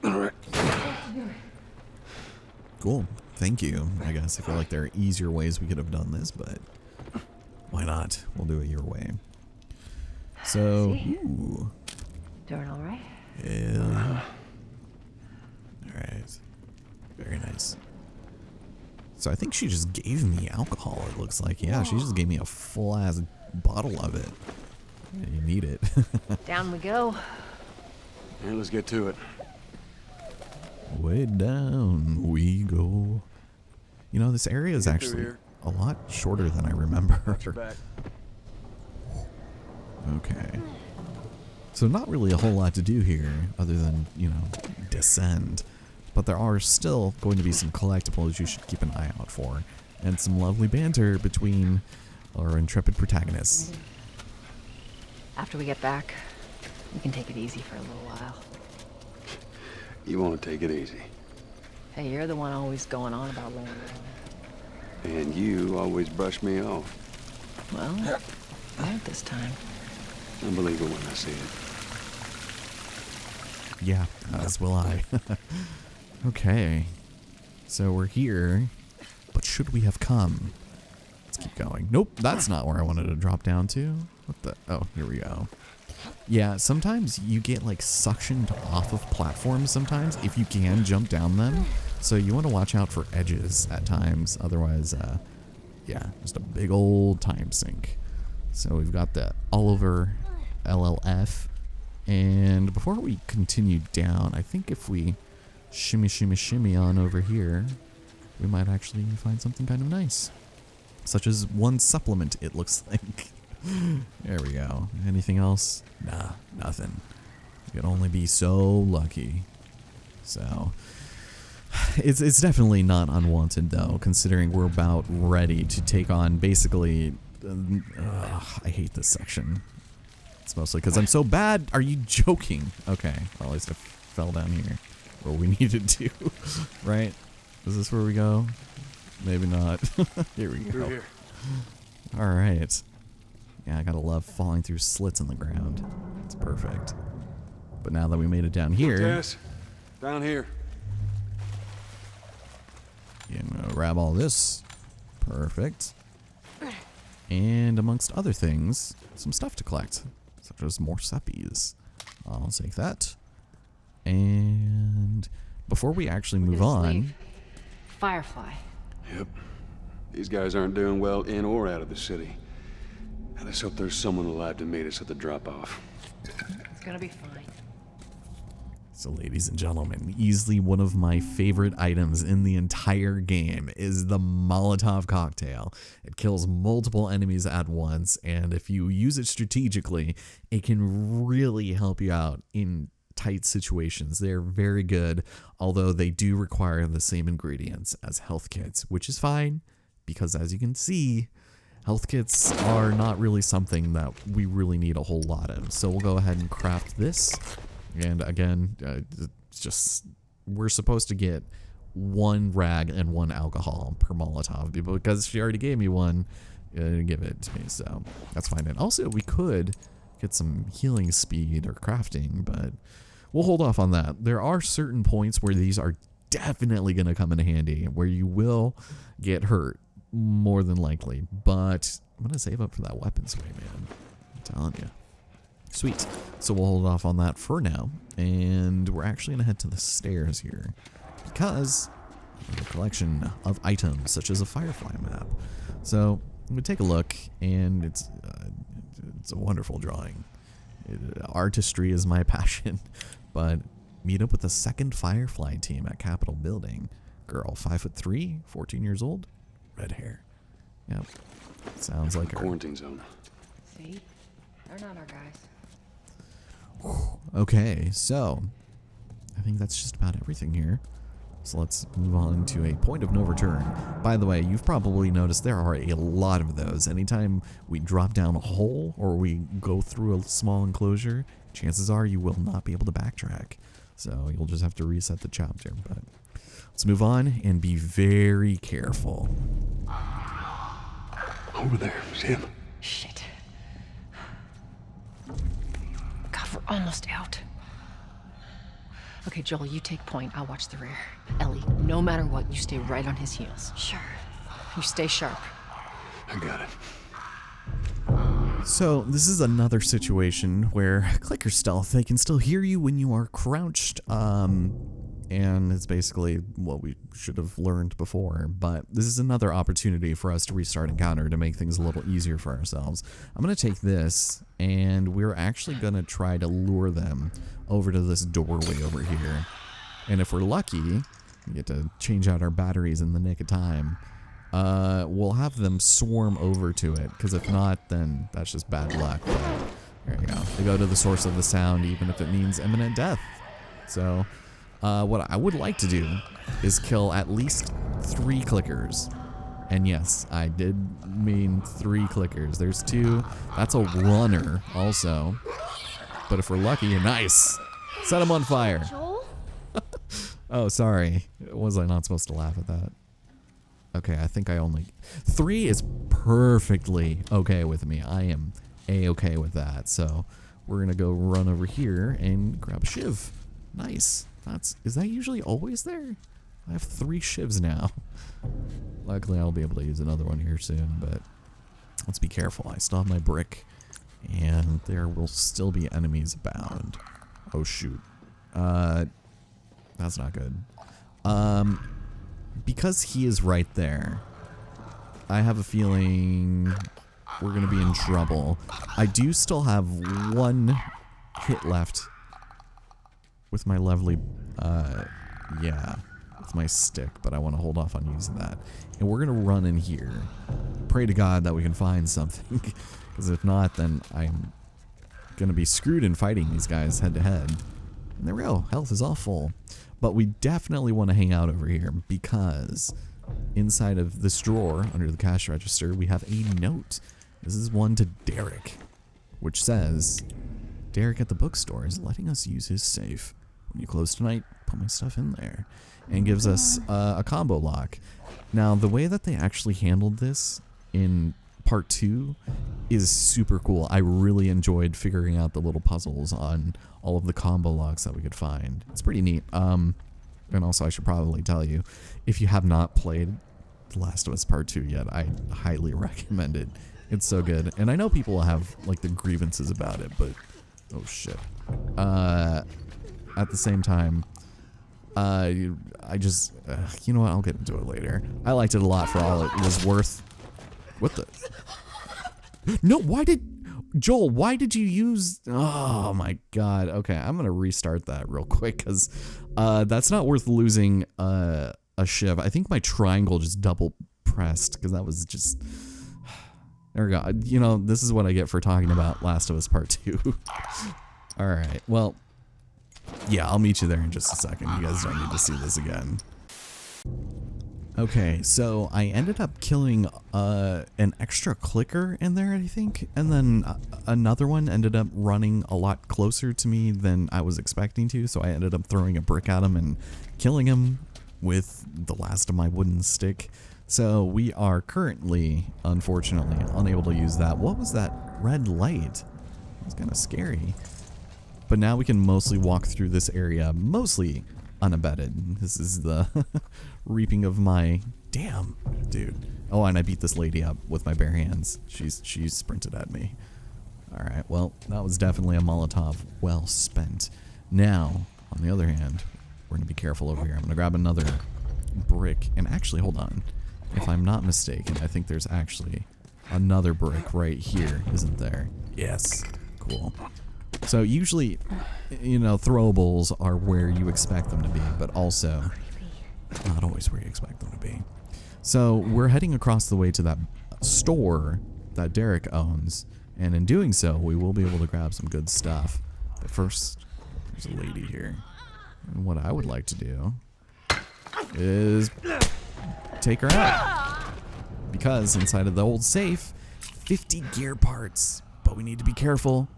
All right. Cool. Thank you. I guess I feel like there are easier ways we could have done this, but why not? We'll do it your way. So, ooh. Doing all right? Yeah. All right. Very nice. So I think she just gave me alcohol, it looks like. Yeah, she just gave me a full-ass bottle of it. Yeah, you need it. Down we go. Yeah, let's get to it. Way down we go. You know, this area is actually a lot shorter than I remember. Back. Okay. So not really a whole lot to do here other than, you know, descend. But there are still going to be some collectibles you should keep an eye out for. And some lovely banter between our intrepid protagonists. After we get back, we can take it easy for a little while. You want to take it easy. Hey, you're the one always going on about laying low. And you always brush me off. Well, not this time. I believe it when I see it. Yeah, as will I. Okay. So we're here. But should we have come? Let's keep going. Nope, that's not where I wanted to drop down to. What the? Oh, here we go. Yeah, sometimes you get like suctioned off of platforms sometimes if you can jump down them. So you want to watch out for edges at times. Otherwise, yeah, just a big old time sink. So we've got the Oliver LLF. And before we continue down, I think if we shimmy on over here, we might actually find something kind of nice. Such as one supplement, it looks like. There we go. Anything else? Nah, nothing. You can only be so lucky. So, it's definitely not unwanted though, considering we're about ready to take on basically. I hate this section. It's mostly because I'm so bad. Are you joking? Okay, well, at least I fell down here where we needed to. Right? Is this where we go? Maybe not. Here we go. Here. All right. Yeah, I gotta love falling through slits in the ground. It's perfect. But now that we made it down here, Tess, down here. you know, grab all this. Perfect. And amongst other things, some stuff to collect, such as more suppies. I'll take that. And before we actually move on, Firefly. Yep. These guys aren't doing well in or out of the city. I just hope there's someone alive to meet us at the drop-off. It's gonna be fine. so ladies and gentlemen, easily one of my favorite items in the entire game is the Molotov cocktail. It kills multiple enemies at once, and if you use it strategically, it can really help you out in tight situations. They're very good, although they do require the same ingredients as health kits, which is fine, because as you can see, health kits are not really something that we really need a whole lot of. So we'll go ahead and craft this. And again, just we're supposed to get 1 rag and 1 alcohol per Molotov, because she already gave me one. Give it to me, so that's fine. And also, we could get some healing speed or crafting, but we'll hold off on that. There are certain points where these are definitely going to come in handy, where you will get hurt, more than likely. But I'm going to save up for that weapon sway, man. I'm telling you. Sweet. So we'll hold off on that for now, and we're actually going to head to the stairs here, because we have a collection of items, such as a Firefly map. So I'm going to take a look, and it's a wonderful drawing. Artistry is my passion, but meet up with the second Firefly team at Capitol Building. Girl, 5'3", 14 years old, red hair. Yep. Sounds like her. Quarantine zone. See? They're not our guys. Okay, so I think that's just about everything here. So let's move on to a point of no return. By the way, you've probably noticed there are a lot of those. Anytime we drop down a hole or we go through a small enclosure, chances are you will not be able to backtrack. So you'll just have to reset the chapter. But let's move on and be very careful. Over there. See him? Shit. God, we're almost out. Okay, Joel, you take point. I'll watch the rear. Ellie, no matter what, you stay right on his heels. Sure. You stay sharp. I got it. So this is another situation where clicker stealth, they can still hear you when you are crouched, and it's basically what we should have learned before, but this is another opportunity for us to restart encounter to make things a little easier for ourselves. I'm going to take this, and we're actually going to try to lure them over to this doorway over here, and if we're lucky, we get to change out our batteries in the nick of time. We'll have them swarm over to it, because if not, then that's just bad luck. But there you go. They go to the source of the sound, even if it means imminent death. So, what I would like to do is kill at least 3 clickers. And yes, I did mean 3 clickers. There's 2. That's a runner, also. But if we're lucky, nice! Set them on fire! Joel? Oh, sorry. Was I not supposed to laugh at that? Okay, I think I only... 3 is perfectly okay with me. I am A-okay with that. So, we're gonna go run over here and grab a shiv. Nice. Is that usually always there? I have 3 shivs now. Luckily, I'll be able to use another one here soon, but let's be careful. I still have my brick, and there will still be enemies abound. Oh, shoot. That's not good. Because he is right there, I have a feeling we're going to be in trouble. I do still have 1 hit left with my lovely, yeah, with my stick, but I want to hold off on using that. And we're going to run in here. Pray to God that we can find something, because if not, then I'm going to be screwed in fighting these guys head to head. And there we go. Health is all full. But we definitely want to hang out over here because inside of this drawer under the cash register, we have a note. This is one to Derek, which says, Derek at the bookstore is letting us use his safe. When you close tonight, put my stuff in there. And gives us a combo lock. Now, the way that they actually handled this in part 2 is super cool. I really enjoyed figuring out the little puzzles on all of the combo locks that we could find. It's pretty neat. And also I should probably tell you, if you have not played The Last of Us Part 2 yet, I highly recommend it. It's so good. And I know people have like the grievances about it, but oh shit. At the same time, I just, you know what, I'll get into it later. I liked it a lot for all it was worth. What the? No, Joel, why did you use... Oh my god. Okay, I'm going to restart that real quick because that's not worth losing a shiv. I think my triangle just double pressed because that was just... There we go. You know, this is what I get for talking about Last of Us Part 2. Alright, well, yeah, I'll meet you there in just a second. You guys don't need to see this again. Okay, so I ended up killing an extra clicker in there, I think, and then another one ended up running a lot closer to me than I was expecting to, so I ended up throwing a brick at him and killing him with the last of my wooden stick. So we are currently, unfortunately, unable to use that. What was that red light? It was kind of scary. But now we can mostly walk through this area, mostly unabated. This is the reaping of my... Damn, dude. Oh, and I beat this lady up with my bare hands. She sprinted at me. Alright, well, that was definitely a Molotov well spent. Now, on the other hand, we're going to be careful over here. I'm going to grab another brick. And actually, hold on. If I'm not mistaken, I think there's actually another brick right here, isn't there? Yes. Cool. So usually, you know, throwables are where you expect them to be, but also not always where you expect them to be. So we're heading across the way to that store that Derek owns, and in doing so, we will be able to grab some good stuff. But first, there's a lady here. And what I would like to do is take her out. Because inside of the old safe, 50 gear parts. But we need to be careful,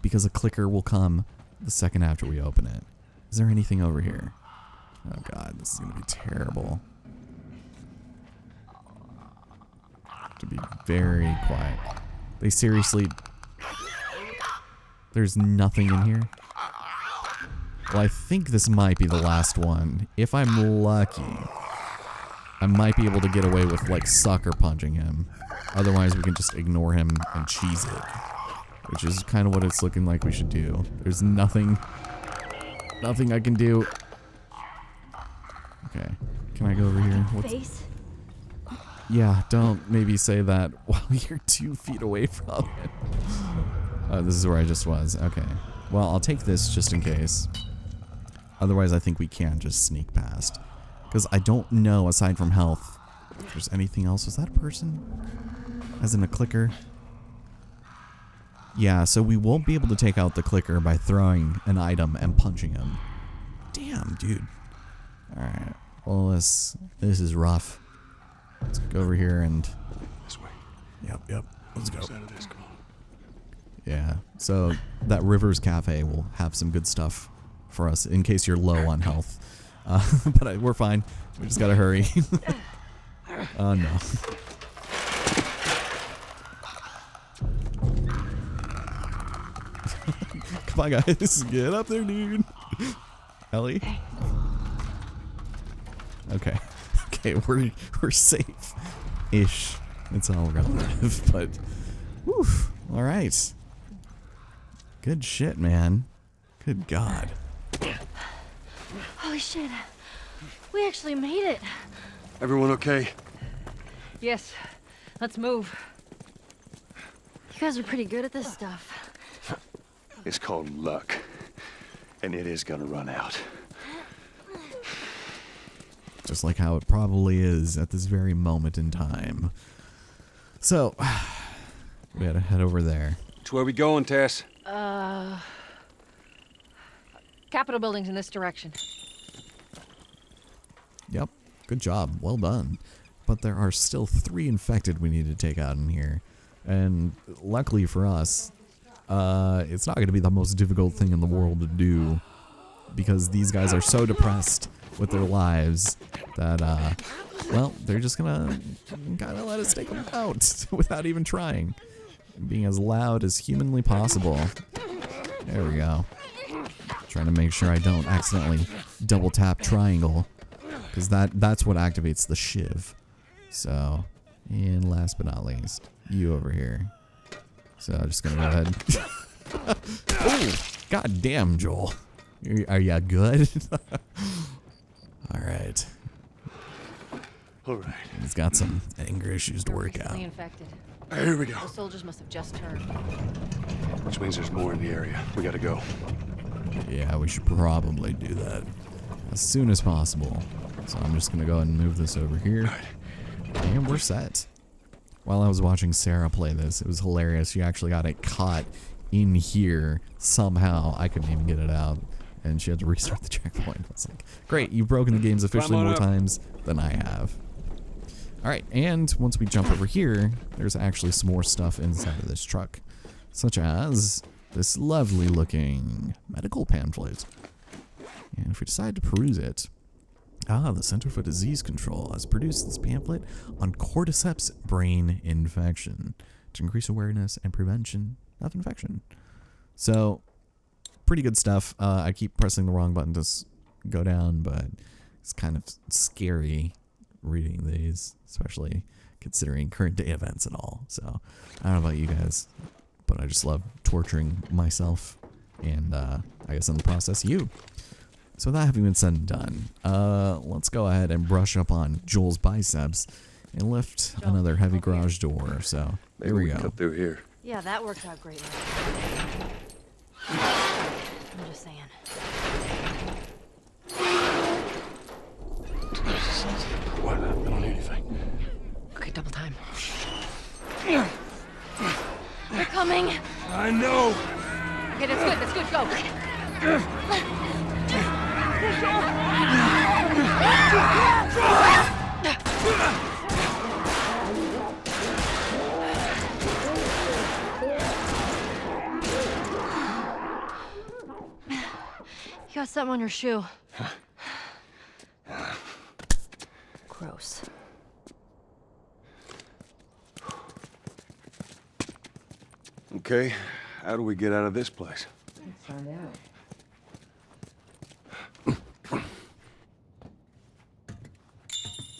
because a clicker will come the second after we open it. Is there anything over here? Oh god, this is gonna be terrible. to be very quiet. They seriously... There's nothing in here? Well, I think this might be the last one. If I'm lucky, I might be able to get away with, like, sucker punching him. Otherwise, we can just ignore him and cheese it. Which is kind of what it's looking like we should do. There's nothing I can do. Okay. Can I go over here? Face? Yeah, don't maybe say that while you're 2 feet away from it. Oh, this is where I just was. Okay. Well, I'll take this just in case. Otherwise, I think we can just sneak past. Because I don't know, aside from health, if there's anything else. Was that a person? As in a clicker? Yeah, so we won't be able to take out the clicker by throwing an item and punching him. Damn, dude. Alright. Well, this is rough. Let's go over here and... This way. Yep. Let's go. Side of this, come on. Yeah, so that Rivers Cafe will have some good stuff for us in case you're low on health. But we're fine. We just gotta hurry. Oh, no. Come on, guys. Get up there, dude. Ellie? Okay. Okay, we're safe-ish. That's all we're gonna live, but... Whew. Alright. Good shit, man. Good God. Holy shit. We actually made it. Everyone okay? Yes. Let's move. You guys are pretty good at this stuff. It's called luck. And it is gonna run out. Just like how it probably is at this very moment in time. So, we gotta head over there. Which way we going, Tess? Capitol building's in this direction. Yep, good job. Well done. But there are still 3 infected we need to take out in here. And luckily for us, it's not going to be the most difficult thing in the world to do. Because these guys are so depressed with their lives that, well, they're just going to kind of let us take them out without even trying. Being as loud as humanly possible. There we go. Trying to make sure I don't accidentally double tap triangle. Because that's what activates the shiv. So, and last but not least, you over here. So I'm just gonna go ahead. Oh, god damn, Joel. Are ya good? Alright. Alright. He's got some anger issues to work out. Recently infected. Here we go. Those soldiers must have just turned. Which means there's more in the area. We gotta go. Yeah, we should probably do that as soon as possible. So I'm just gonna go ahead and move this over here. And we're set. While I was watching Sarah play this, it was hilarious. She actually got it caught in here somehow. I couldn't even get it out. And she had to restart the checkpoint. I was like, great, you've broken the games officially more times than I have. Alright, and once we jump over here, there's actually some more stuff inside of this truck. Such as this lovely looking medical pamphlet. And if we decide to peruse it, the Center for Disease Control has produced this pamphlet on cordyceps brain infection to increase awareness and prevention of infection. So, pretty good stuff. I keep pressing the wrong button to go down, but it's kind of scary reading these, especially considering current day events and all. So, I don't know about you guys, but I just love torturing myself and, I guess in the process, you. So that having been said and done, let's go ahead and brush up on Joel's biceps and lift another heavy garage door. So there we go. Cut through here. Yeah, that worked out great. I'm just saying. What? I don't hear anything. Okay, double time. They're coming. I know. Okay, that's good, go. You got something on your shoe. Gross. Okay, how do we get out of this place? Let's find out.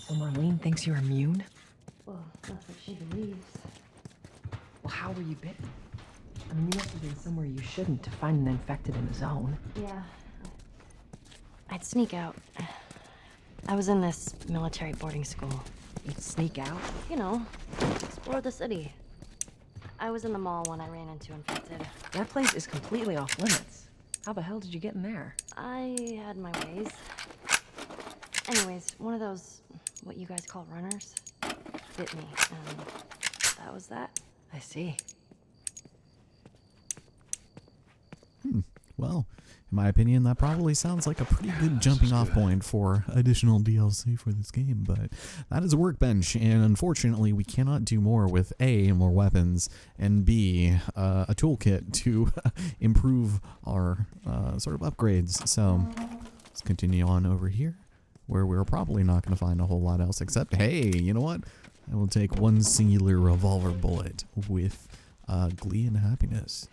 So Marlene thinks you're immune? Well, that's what she believes. Well, how were you bitten? I mean, you must have been somewhere you shouldn't to find an infected in the zone. Yeah. I'd sneak out. I was in this military boarding school. You'd sneak out? You know, explore the city. I was in the mall when I ran into infected. That place is completely off limits. How the hell did you get in there? I had my ways. Anyways, one of those, what you guys call runners, bit me, and that was that. I see. Well, in my opinion, that probably sounds like a pretty good jumping off point for additional DLC for this game, but that is a workbench, and unfortunately we cannot do more with A, more weapons, and B, a toolkit to improve our sort of upgrades. So let's continue on over here, where we're probably not going to find a whole lot else, except, hey, you know what? I will take one singular revolver bullet with glee and happiness.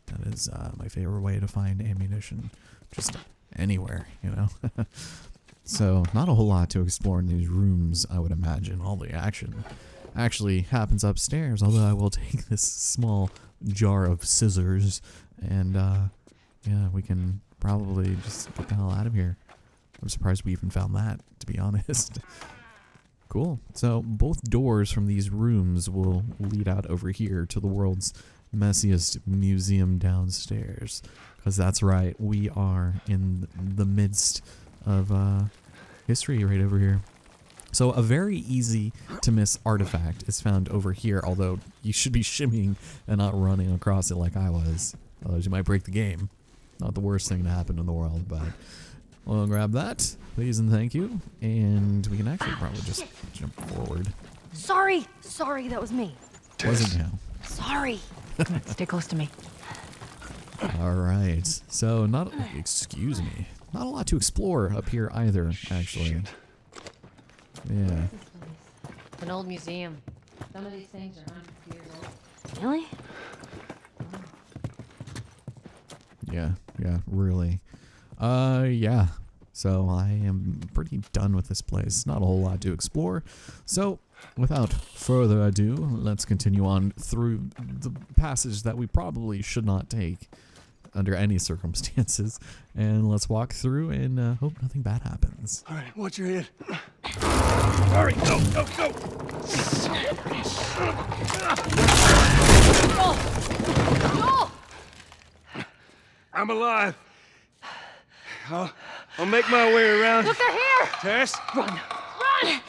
That is my favorite way to find ammunition, just anywhere, you know. So not a whole lot to explore in these rooms, I would imagine. All the action actually happens upstairs, although I will take this small jar of scissors, and yeah, we can probably just get the hell out of here. I'm surprised we even found that, to be honest. Cool. So both doors from these rooms will lead out over here to the world's messiest museum downstairs, because that's right, we are in the midst of history right over here. So a very easy to miss artifact is found over here, although you should be shimmying and not running across it like I was, otherwise you might break the game. Not the worst thing to happen in the world, but we'll grab that, please and thank you, and we can actually probably just jump forward. Sorry, that was me. Wasn't now. Sorry. Come on, stay close to me. All right, so excuse me, not a lot to explore up here either, actually. Yeah. It's an old museum. Some of these things are hundreds of years old. Really? Yeah, really. Yeah. So I am pretty done with this place. Not a whole lot to explore. So without further ado, let's continue on through the passage that we probably should not take under any circumstances. And let's walk through and hope nothing bad happens. All right, watch your head. All right, go. I'm alive. I'll make my way around. Look, they're here! Tess? Run! Run!